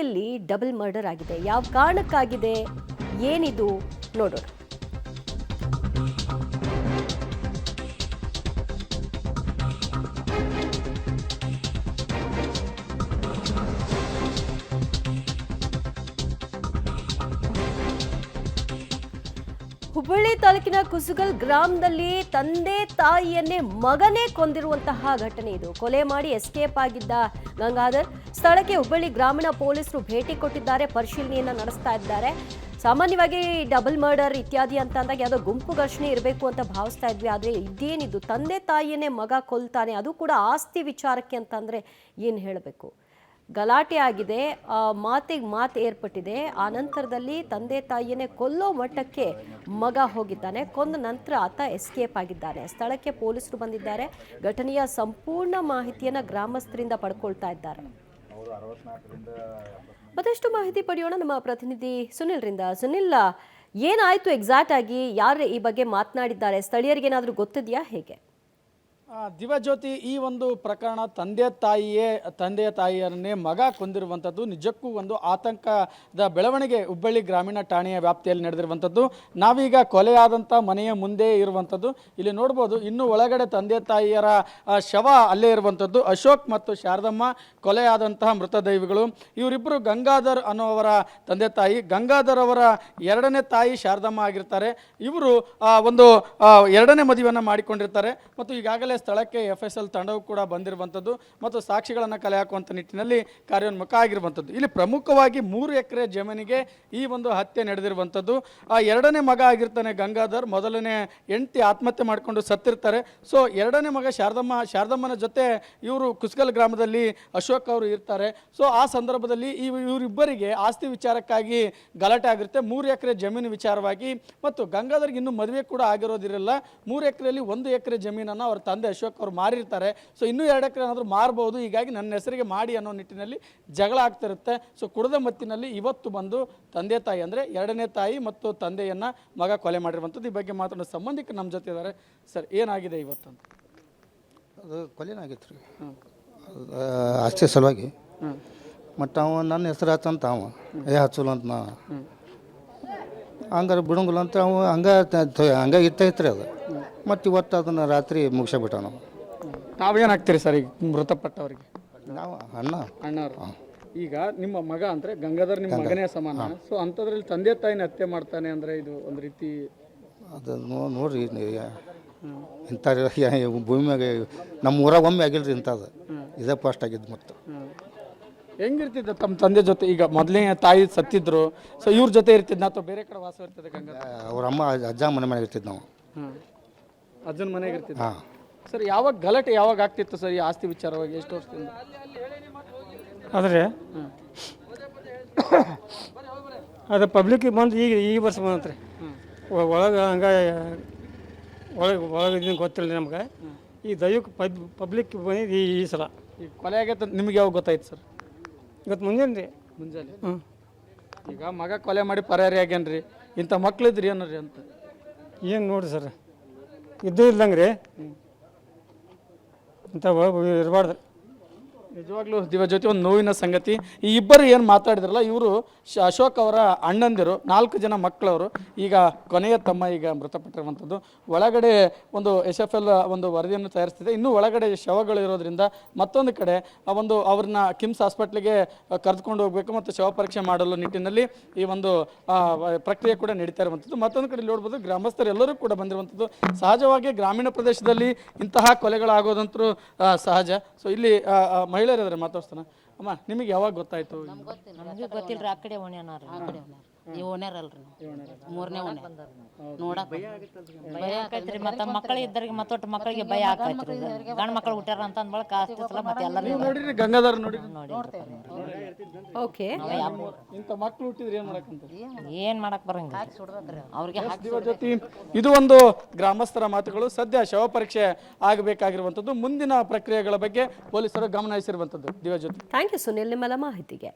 ಹುಬ್ಬಳ್ಳಿಯಲ್ಲಿ double murder ಆಗಿದೆ. ಯಾವ ಕಾರಣಕ್ಕಾಗಿದೆ, ಏನಿದು ನೋಡೋಣ. ಹುಬ್ಬಳ್ಳಿ ತಾಲೂಕಿನ ಕುಸುಗಲ್ ಗ್ರಾಮದಲ್ಲಿ ತಂದೆ ತಾಯಿಯನ್ನೇ ಮಗನೇ ಕೊಂದಿರುವಂತಹ ಘಟನೆ ಇದು. ಕೊಲೆ ಮಾಡಿ ಎಸ್ಕೇಪ್ ಆಗಿದ್ದ ಗಂಗಾಧರ್ ಸ್ಥಳಕ್ಕೆ ಹುಬ್ಬಳ್ಳಿ ಗ್ರಾಮೀಣ ಪೊಲೀಸರು ಭೇಟಿ ಕೊಟ್ಟಿದ್ದಾರೆ, ಪರಿಶೀಲನೆಯನ್ನ ನಡೆಸ್ತಾ ಇದ್ದಾರೆ. ಸಾಮಾನ್ಯವಾಗಿ ಡಬಲ್ ಮರ್ಡರ್ ಇತ್ಯಾದಿ ಅಂತ ಅಂದಾಗ ಯಾವುದೋ ಗುಂಪು ಘರ್ಷಣೆ ಇರಬೇಕು ಅಂತ ಭಾವಿಸ್ತಾ ಇದ್ವಿ. ಆದರೆ ಇದೇನಿದು, ತಂದೆ ತಾಯಿಯನ್ನೇ ಮಗ ಕೊಲ್ತಾನೆ, ಅದು ಕೂಡ ಆಸ್ತಿ ವಿಚಾರಕ್ಕೆ ಅಂತಂದ್ರೆ ಏನು ಹೇಳಬೇಕು. ಗಲಾಟೆ ಆಗಿದೆ, ಮಾತಿಗೆ ಮಾತು ಏರ್ಪಟ್ಟಿದೆ. ಆ ನಂತರದಲ್ಲಿ ತಂದೆ ತಾಯಿಯನ್ನೇ ಕೊಲ್ಲೋ ಮಟ್ಟಕ್ಕೆ ಮಗ ಹೋಗಿದ್ದಾನೆ. ಕೊಂದ ನಂತರ ಆತ ಎಸ್ಕೇಪ್ ಆಗಿದ್ದಾನೆ. ಸ್ಥಳಕ್ಕೆ ಪೊಲೀಸರು ಬಂದಿದ್ದಾರೆ. ಘಟನೆಯ ಸಂಪೂರ್ಣ ಮಾಹಿತಿಯನ್ನು ಗ್ರಾಮಸ್ಥರಿಂದ ಪಡ್ಕೊಳ್ತಾ ಇದ್ದಾರೆ. ಮತ್ತಷ್ಟು ಮಾಹಿತಿ ಪಡೆಯೋಣ ನಮ್ಮ ಪ್ರತಿನಿಧಿ ಸುನಿಲ್ರಿಂದ. ಸುನಿಲ್, ಏನಾಯ್ತು ಎಕ್ಸಾಕ್ಟ್ ಆಗಿ? ಯಾರು ಈ ಬಗ್ಗೆ ಮಾತನಾಡಿದ್ದಾರೆ? ಸ್ಥಳೀಯರಿಗೆ ಏನಾದರೂ ಗೊತ್ತಿದೆಯಾ, ಹೇಗೆ? ದಿವ್ಯಜ್ಯೋತಿ, ಈ ಒಂದು ಪ್ರಕರಣ ತಂದೆಯ ತಾಯಿಯನ್ನೇ ಮಗ ಕೊಂದಿರುವಂಥದ್ದು ನಿಜಕ್ಕೂ ಒಂದು ಆತಂಕದ ಬೆಳವಣಿಗೆ ಹುಬ್ಬಳ್ಳಿ ಗ್ರಾಮೀಣ ಠಾಣೆಯ ವ್ಯಾಪ್ತಿಯಲ್ಲಿ ನಡೆದಿರುವಂಥದ್ದು. ನಾವೀಗ ಕೊಲೆಯಾದಂಥ ಮನೆಯ ಮುಂದೆ ಇರುವಂಥದ್ದು. ಇಲ್ಲಿ ನೋಡ್ಬೋದು, ಇನ್ನೂ ಒಳಗಡೆ ತಂದೆ ತಾಯಿಯರ ಶವ ಅಲ್ಲೇ ಇರುವಂಥದ್ದು. ಅಶೋಕ್ ಮತ್ತು ಶಾರದಮ್ಮ ಕೊಲೆಯಾದಂತಹ ಮೃತದೈವಿಗಳು. ಇವರಿಬ್ಬರು ಗಂಗಾಧರ್ ಅನ್ನೋವರ ತಂದೆ ತಾಯಿ, ಗಂಗಾಧರ್ ಅವರ ಎರಡನೇ ತಾಯಿ ಶಾರದಮ್ಮ ಆಗಿರ್ತಾರೆ. ಇವರು ಒಂದು ಎರಡನೇ ಮದುವೆಯನ್ನು ಮಾಡಿಕೊಂಡಿರ್ತಾರೆ. ಮತ್ತು ಈಗಾಗಲೇ ಸ್ಥಳಕ್ಕೆ FSL ತಂಡವು ಕೂಡ ಬಂದಿರುವಂಥದ್ದು ಮತ್ತು ಸಾಕ್ಷಿಗಳನ್ನು ಕಲೆ ಹಾಕುವಂಥ ನಿಟ್ಟಿನಲ್ಲಿ ಕಾರ್ಯೋನ್ಮುಖ ಆಗಿರುವಂಥದ್ದು. ಇಲ್ಲಿ ಪ್ರಮುಖವಾಗಿ 3 ಎಕರೆ ಜಮೀನಿಗೆ ಈ ಒಂದು ಹತ್ಯೆ ನಡೆದಿರುವಂಥದ್ದು. ಆ ಎರಡನೇ ಮಗ ಆಗಿರ್ತಾನೆ ಗಂಗಾಧರ್, ಮೊದಲನೇ ಹೆಂಡತಿ ಆತ್ಮಹತ್ಯೆ ಮಾಡಿಕೊಂಡು ಸತ್ತಿರ್ತಾರೆ. ಸೊ ಎರಡನೇ ಮಗ ಶಾರದಮ್ಮನ ಜೊತೆ ಇವರು ಕುಸ್ಗಲ್ ಗ್ರಾಮದಲ್ಲಿ ಅಶೋಕ್ ಅವರು ಇರ್ತಾರೆ. ಸೊ ಆ ಸಂದರ್ಭದಲ್ಲಿ ಇವರಿಬ್ಬರಿಗೆ ಆಸ್ತಿ ವಿಚಾರಕ್ಕಾಗಿ ಗಲಾಟೆ ಆಗಿರುತ್ತೆ, 3 ಎಕರೆ ಜಮೀನು ವಿಚಾರವಾಗಿ. ಮತ್ತು ಗಂಗಾಧರ್ಗೆ ಇನ್ನೂ ಮದುವೆ ಕೂಡ ಆಗಿರೋದಿರಲ್ಲ. 3 ಎಕರೆಯಲ್ಲಿ 1 ಎಕರೆ ಜಮೀನನ್ನು ಅವ್ರ ತಂದೆ ಅಶೋಕ್ ಅವರು ಮಾರಿರ್ತಾರೆ. ಸೊ ಇನ್ನೂ 2 ಎಕರೆ ಏನಾದರೂ ಮಾರ್ಬೋದು, ಹೀಗಾಗಿ ನನ್ನ ಹೆಸರಿಗೆ ಮಾಡಿ ಅನ್ನೋ ನಿಟ್ಟಿನಲ್ಲಿ ಜಗಳ ಆಗ್ತಿರುತ್ತೆ. ಸೊ ಕುಡಿದ ಮತ್ತಿನಲ್ಲಿ ಇವತ್ತು ಬಂದು ತಂದೆ ತಾಯಿ ಅಂದರೆ ಎರಡನೇ ತಾಯಿ ಮತ್ತು ತಂದೆಯನ್ನು ಮಗ ಕೊಲೆ ಮಾಡಿರುವಂಥದ್ದು. ಈ ಬಗ್ಗೆ ಮಾತಾಡೋ ಸಂಬಂಧಿಕರು ನಮ್ಮ ಜೊತೆ ಇದ್ದಾರೆ. ಸರ್, ಏನಾಗಿದೆ ಇವತ್ತು ಅಂತ? ಅದು ಕೊಲೆನಾಗಿತ್ತು ರೀ, ಆಸ್ತಿ ಸಲುವಾಗಿ. ಮತ್ತು ಅವ ನನ್ನ ಹೆಸರು ಹಚ್ಚಂತ ಅವ ಹಚ್ಚಲು ಅಂತ ನಾವು ಹಂಗಾರೆ ಬಿಡಂಗಿಲ್ಲ ಅಂತ ಅವ ಹಂಗೆ ಇತ್ತೈತ್ರಿ ಅದು. ಮತ್ತು ಇವತ್ತು ಅದನ್ನು ರಾತ್ರಿ ಮುಗಿಸ್ಬಿಟ್ಟ ನಾವು. ತಾವೇನಾಗ್ತೀರಿ ಸರ್ ಈಗ ಮೃತಪಟ್ಟವರಿಗೆ? ನಾವು ಅಣ್ಣವರು. ಈಗ ನಿಮ್ಮ ಮಗ ಅಂದರೆ ಗಂಗಾಧರ್ ನಿಮ್ಮ ಮಗನೇ ಸಮಾನ. ಸೊ ಅಂಥದ್ರಲ್ಲಿ ತಂದೆ ತಾಯಿನ ಹತ್ಯೆ ಮಾಡ್ತಾನೆ ಅಂದರೆ ಇದು ಒಂದು ರೀತಿ ಅದು ನೋಡ್ರಿ, ಇಂಥ ಭೂಮಿ ಮ್ಯಾಗ ನಮ್ಮ ಊರಾಗ ಒಮ್ಮೆ ಆಗಿಲ್ರಿ ಇಂಥದ್ದು, ಇದೇ ಫಸ್ಟ್ ಆಗಿದ್ದು. ಮತ್ತು ಹೆಂಗಿರ್ತಿದ್ದ ತಮ್ಮ ತಂದೆ ಜೊತೆ? ಈಗ ಮೊದಲನೇ ತಾಯಿ ಸತ್ತಿದ್ರು, ಸೊ ಇವ್ರ ಜೊತೆ ಇರ್ತಿದ್ನ ಅಥವಾ ಬೇರೆ ಕಡೆ ವಾಸ ಇರ್ತದೆ ಗಂಗಾಧರ್? ಅವ್ರ ಅಮ್ಮ ಅಜ್ಜ ಮನೆ ಇರ್ತಿದ್ದು ನಾವು. ಅಜ್ಜನ ಮನೆಗೆ ಇರ್ತಿದ್ದ. ಸರ್, ಯಾವಾಗ ಗಲಾಟೆ ಯಾವಾಗ ಆಗ್ತಿತ್ತು ಸರ್ ಈ ಆಸ್ತಿ ವಿಚಾರವಾಗಿ? ಎಷ್ಟು ವರ್ಷದಿಂದ? ಆದರೆ ಅದು ಪಬ್ಲಿಕ್ಕಿಗೆ ಬಂದು ಈ ವರ್ಷ ಬಂತ್ರಿ. ಒಳಗೆ ಹಂಗೆ ಒಳಗೆ ಗೊತ್ತಿಲ್ಲ ನಮ್ಗೆ. ಈ ದೈವಕ್ಕೆ ಪಬ್ಲಿಕ್ ಬಂದಿದ್ದು ಈ ಸಲ. ಈ ಕೊಲೆ ಆಗೈತೆ ನಿಮ್ಗೆ ಯಾವಾಗ ಗೊತ್ತಾಯ್ತು ಸರ್? ಇವತ್ತು ಮುಂಜಾನೆ ರೀ. ಮುಂಜಾನೆ. ಈಗ ಮಗ ಕೊಲೆ ಮಾಡಿ ಪರಾರಿ ಆಗ್ಯಾನ್ರಿ, ಇಂಥ ಮಕ್ಳಿದ್ರಿ ಏನ್ರಿ ಅಂತ? ಏನು ನೋಡಿರಿ ಸರ್, ಇದ್ದೂ ಇಲ್ದಂಗೆ ರೀ ಇಂಥ ಇರಬಾರ್ದು. ನಿಜವಾಗ್ಲೂ ದಿವ್ಯಜ್ಯೋತಿ, ಒಂದು ನೋವಿನ ಸಂಗತಿ. ಈ ಇಬ್ಬರು ಏನು ಮಾತಾಡಿದ್ರಲ್ಲ, ಇವರು ಅಶೋಕ್ ಅವರ ಅಣ್ಣಂದಿರು, 4 ಜನ ಮಕ್ಕಳವರು. ಈಗ ಕೊನೆಯ ತಮ್ಮ ಈಗ ಮೃತಪಟ್ಟಿರುವಂಥದ್ದು. ಒಳಗಡೆ ಒಂದು SFL ಒಂದು ವರದಿಯನ್ನು ತಯಾರಿಸ್ತಿದೆ. ಇನ್ನೂ ಒಳಗಡೆ ಶವಗಳು ಇರೋದ್ರಿಂದ ಮತ್ತೊಂದು ಕಡೆ ಅವ್ರನ್ನ ಕಿಮ್ಸ್ ಹಾಸ್ಪಿಟ್ಲಿಗೆ ಕರೆದುಕೊಂಡು ಹೋಗಬೇಕು ಮತ್ತು ಶವ ಪರೀಕ್ಷೆ ಮಾಡಲು ನಿಟ್ಟಿನಲ್ಲಿ ಈ ಒಂದು ಪ್ರಕ್ರಿಯೆ ಕೂಡ ನಡೀತಾ ಇರುವಂಥದ್ದು. ಮತ್ತೊಂದು ಕಡೆ ನೋಡ್ಬೋದು, ಗ್ರಾಮಸ್ಥರು ಎಲ್ಲರೂ ಕೂಡ ಬಂದಿರುವಂಥದ್ದು. ಸಹಜವಾಗಿ ಗ್ರಾಮೀಣ ಪ್ರದೇಶದಲ್ಲಿ ಇಂತಹ ಕೊಲೆಗಳಾಗೋದಂತೂ ಸಹಜ. ಸೊ ಇಲ್ಲಿ ಮಹಿಳೆಯರು ಇದ್ದಾರೆ, ಮಾತಾಡ್ತಾನೆ. ಅಮ್ಮ, ನಿಮಗೆ ಯಾವಾಗ ಗೊತ್ತಾಯ್ತು? ನಮಗೆ ಗೊತ್ತಿಲ್ಲ ರೀ. ಆ ಕಡೆ ಓಣ್ಯಾನಾರ, ಆ ಕಡೆ ಈ ಓಣ್ಯಾರಲ್ರಿ, 3ನೇ ಓಣ್ಯ. ನೋಡಕ್ ಭಯ ಆಕೈತ್ರಿ. ಮತ್ತು ಮಕ್ಕಳು ಇದ್ದರಿಗೆ ಮತ್ತೊಟ್ಟು ಮಕ್ಕಳಿಗೆ ಭಯ ಆಕೈತ್ರಿ. ಗಂಡು ಮಕ್ಕಳು ಹುಟ್ಟಾರ ಅಂತ ಅಂದ್ಬಳಕ ಅಷ್ಟಲ್ಲ. ಮತ್ತೆ ಎಲ್ಲರೂ ನೋಡಿರಿ, ಗಂಗಾಧರ್ ನೋಡಿ. ಓಕೆ, ಇಂಥ ಮಕ್ಕಳು ಹುಟ್ಟಿದ್ರೆ ಏನು ಮಾಡಕ್ಕಂತ? ಏನು ಮಾಡಕ್ ಬರಂಗ ಅವ್ರಿಗೆ. ಜೊತೆ ಇದು ಒಂದು ಗ್ರಾಮಸ್ಥರ ಮಾತುಗಳು. ಸದ್ಯ ಶವ ಪರೀಕ್ಷೆ ಆಗಬೇಕಾಗಿರುವಂಥದ್ದು. ಮುಂದಿನ ಪ್ರಕ್ರಿಯೆಗಳ ಬಗ್ಗೆ ಪೊಲೀಸರು ಗಮನ ಹರಿಸಿರುವಂಥದ್ದು. ದಿವ್ಯಜ್ಯೋತಿ, ಥ್ಯಾಂಕ್ ಯು ಸುನಿಲ್, ನಿಮ್ಮೆಲ್ಲ ಮಾಹಿತಿಗೆ.